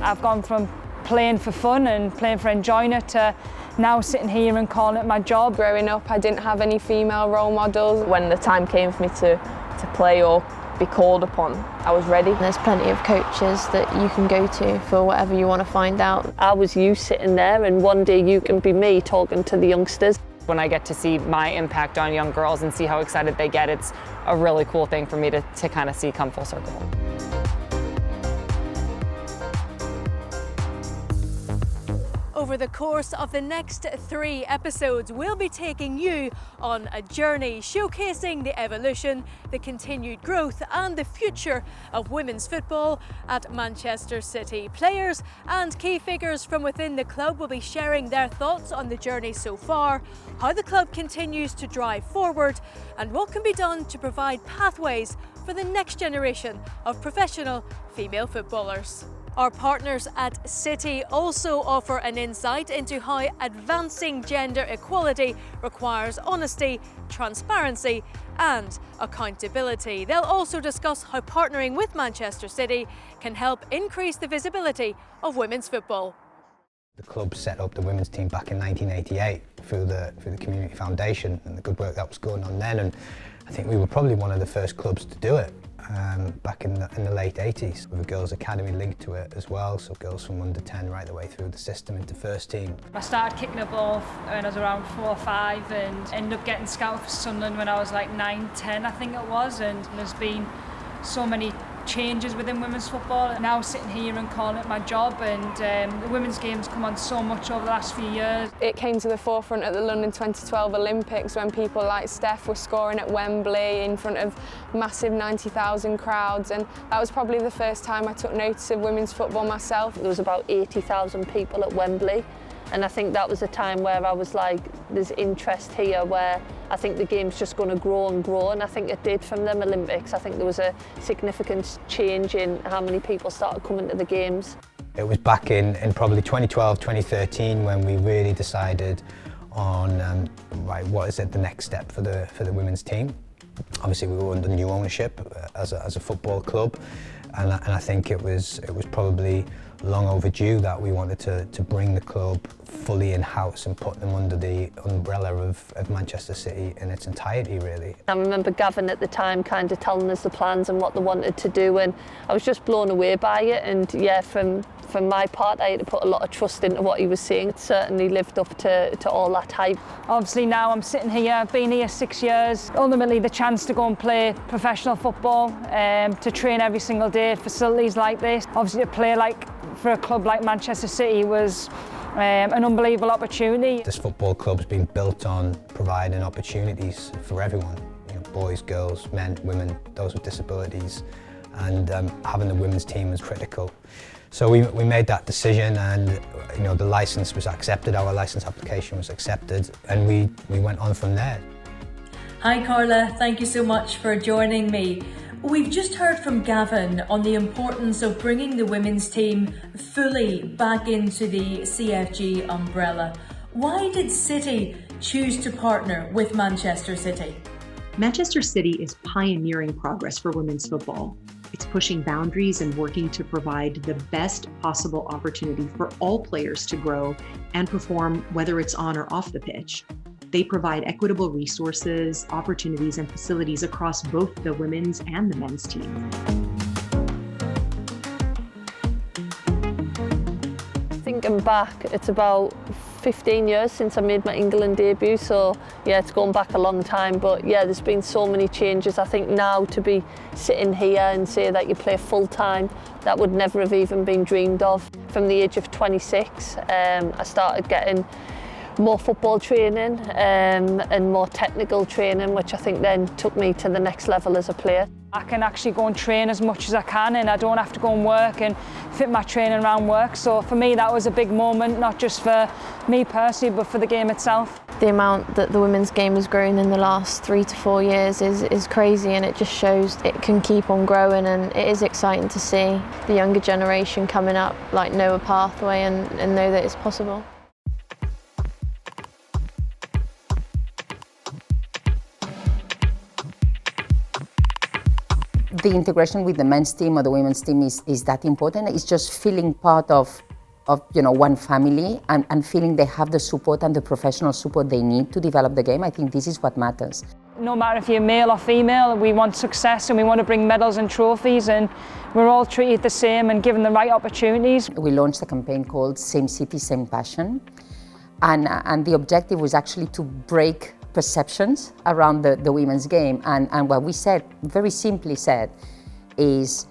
I've gone from playing for fun and playing for enjoying it to now sitting here and calling it my job. Growing up, I didn't have any female role models. When the time came for me to play or be called upon, I was ready. There's plenty of coaches that you can go to for whatever you want to find out. I was you sitting there, and one day you can be me talking to the youngsters. When I get to see my impact on young girls and see how excited they get, it's a really cool thing for me to kind of see come full circle. Over the course of the next 3 episodes, we'll be taking you on a journey showcasing the evolution, the continued growth and the future of women's football at Manchester City. Players and key figures from within the club will be sharing their thoughts on the journey so far, how the club continues to drive forward and what can be done to provide pathways for the next generation of professional female footballers. Our partners at City also offer an insight into how advancing gender equality requires honesty, transparency and accountability. They'll also discuss how partnering with Manchester City can help increase the visibility of women's football. The club set up the women's team back in 1988 through the Community Foundation and the good work that was going on then, and I think we were probably one of the first clubs to do it. Back in the late 80s, with a girls' academy linked to it as well, so girls from under 10 right the way through the system into first team. I started kicking a ball when I was around 4 or 5 and ended up getting scouted for Sunderland when I was like 9, 10 I think it was, and there's been so many changes within women's football. Now sitting here and calling it my job, and the women's game's come on so much over the last few years. It came to the forefront at the London 2012 Olympics when people like Steph were scoring at Wembley in front of massive 90,000 crowds, and that was probably the first time I took notice of women's football myself. There was about 80,000 people at Wembley, and I think that was a time where I was like, there's interest here where I think the game's just going to grow and grow, and I think it did from them Olympics. I think there was a significant change in how many people started coming to the games. It was back in probably 2012, 2013 when we really decided on right, what is it the next step for the women's team. Obviously we were under new ownership as a football club, and I think it was probably long overdue that we wanted to bring the club fully in-house and put them under the umbrella of Manchester City in its entirety, really. I remember Gavin at the time kind of telling us the plans and what they wanted to do, and I was just blown away by it, and yeah, from my part I had to put a lot of trust into what he was saying. It certainly lived up to all that hype. Obviously now I'm sitting here, I've been here 6 years, ultimately the chance to go and play professional football, to train every single day at facilities like this. Obviously to play for a club like Manchester City was an unbelievable opportunity. This football club's been built on providing opportunities for everyone, you know, boys, girls, men, women, those with disabilities, and having the women's team is critical. So we made that decision, and you know, the licence was accepted, our licence application was accepted, and we went on from there. Hi Carla, thank you so much for joining me. We've just heard from Gavin on the importance of bringing the women's team fully back into the CFG umbrella. Why did City choose to partner with Manchester City? Manchester City is pioneering progress for women's football. It's pushing boundaries and working to provide the best possible opportunity for all players to grow and perform, whether it's on or off the pitch. They provide equitable resources, opportunities, and facilities across both the women's and the men's team. Thinking back, it's about 15 years since I made my England debut, so yeah, it's gone back a long time, but yeah, there's been so many changes. I think now to be sitting here and say that you play full time, that would never have even been dreamed of. From the age of 26, I started getting more football training and more technical training, which I think then took me to the next level as a player. I can actually go and train as much as I can, and I don't have to go and work and fit my training around work. So for me that was a big moment, not just for me personally but for the game itself. The amount that the women's game has grown in the last 3 to 4 years is crazy, and it just shows it can keep on growing, and it is exciting to see the younger generation coming up know a pathway and know that it's possible. the integration with the men's team or the women's team is that important. It's just feeling part of one family and feeling they have the support and the professional support they need to develop the game. I think this is what matters. No matter if you're male or female, we want success and we want to bring medals and trophies, and we're all treated the same and given the right opportunities. We launched a campaign called Same City, Same Passion, and the objective was actually to break perceptions around the women's game, and what we said, very simply said, is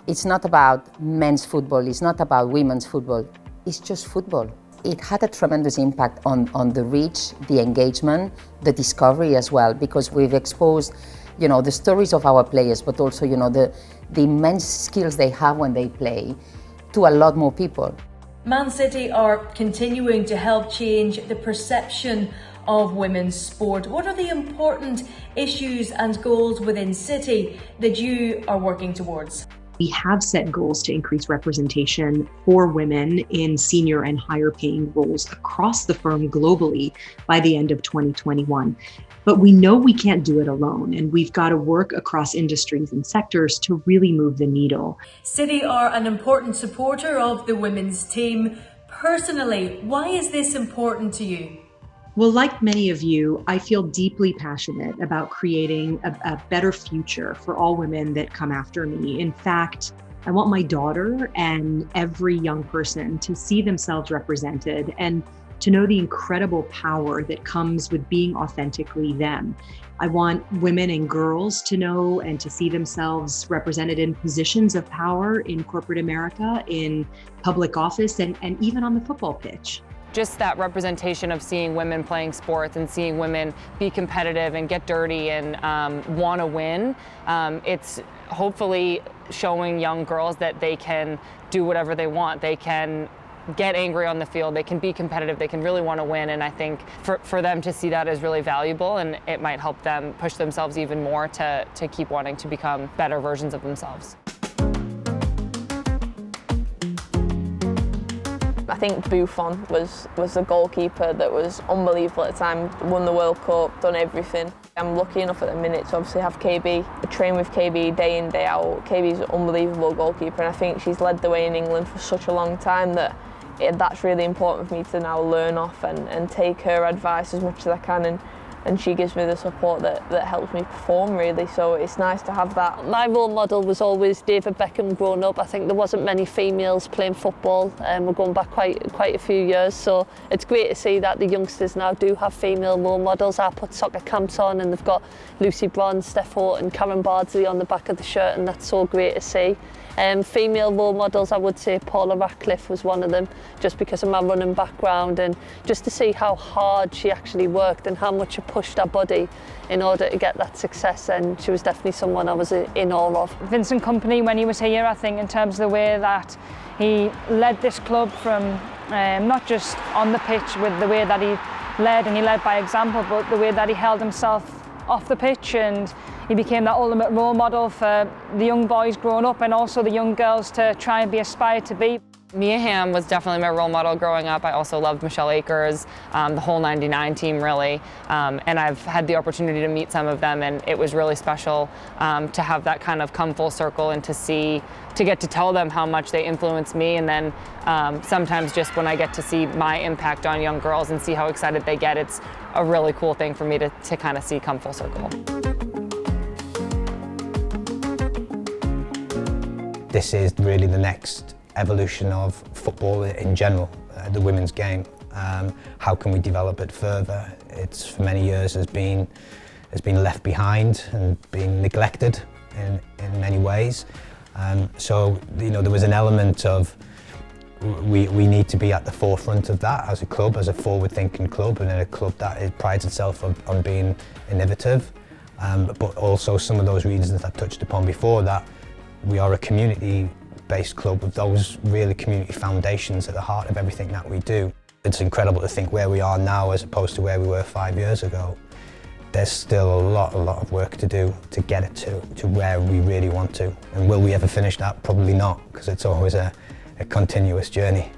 it's not about men's football, it's not about women's football, it's just football. It had a tremendous impact on the reach, the engagement, the discovery as well, because we've exposed, the stories of our players, but also, the immense skills they have when they play to a lot more people. Man City are continuing to help change the perception of women's sport. What are the important issues and goals within City that you are working towards? We have set goals to increase representation for women in senior and higher paying roles across the firm globally by the end of 2021. But we know we can't do it alone, and we've got to work across industries and sectors to really move the needle. City are an important supporter of the women's team. Personally, why is this important to you? Well, like many of you, I feel deeply passionate about creating a better future for all women that come after me. In fact, I want my daughter and every young person to see themselves represented and to know the incredible power that comes with being authentically them. I want women and girls to know and to see themselves represented in positions of power in corporate America, in public office, and even on the football pitch. Just that representation of seeing women playing sports and seeing women be competitive and get dirty and want to win. It's hopefully showing young girls that they can do whatever they want. They can get angry on the field, they can be competitive, they can really want to win, and I think for them to see that is really valuable, and it might help them push themselves even more to keep wanting to become better versions of themselves. I think Buffon was a goalkeeper that was unbelievable at the time, won the World Cup, done everything. I'm lucky enough at the minute to obviously have KB, train with KB day in, day out. KB's an unbelievable goalkeeper, and I think she's led the way in England for such a long time that that's really important for me to now learn off and take her advice as much as I can, and she gives me the support that helps me perform, really, so it's nice to have that. My role model was always David Beckham growing up. I think there wasn't many females playing football, we're going back quite a few years, so it's great to see that the youngsters now do have female role models. I put soccer camps on and they've got Lucy Bronze, Steph Houghton, Karen Bardsley on the back of the shirt, and that's so great to see. Female role models, I would say Paula Ratcliffe was one of them, just because of my running background and just to see how hard she actually worked and how much she pushed her body in order to get that success, and she was definitely someone I was in awe of. Vincent Kompany, when he was here, I think in terms of the way that he led this club from not just on the pitch with the way that he led, and he led by example, but the way that he held himself off the pitch, and he became that ultimate role model for the young boys growing up and also the young girls to try and be aspired to be. Mia Hamm was definitely my role model growing up. I also loved Michelle Akers, the whole 99 team really, and I've had the opportunity to meet some of them, and it was really special to have that kind of come full circle and to get to tell them how much they influenced me, and then sometimes just when I get to see my impact on young girls and see how excited they get, it's a really cool thing for me to kind of see come full circle. This is really the next evolution of football in general, the women's game. How can we develop it further? It's for many years has been left behind and been neglected in many ways. So there was an element of we need to be at the forefront of that as a club, as a forward-thinking club, and a club that prides itself on being innovative. But also some of those reasons that I've touched upon before, that we are a community-based club with those really community foundations at the heart of everything that we do. It's incredible to think where we are now as opposed to where we were 5 years ago. There's still a lot of work to do to get it to where we really want to. And will we ever finish that? Probably not, because it's always a continuous journey.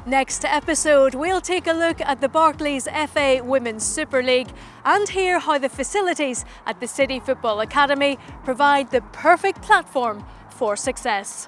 Next episode, we'll take a look at the Barclays FA Women's Super League and hear how the facilities at the City Football Academy provide the perfect platform for success.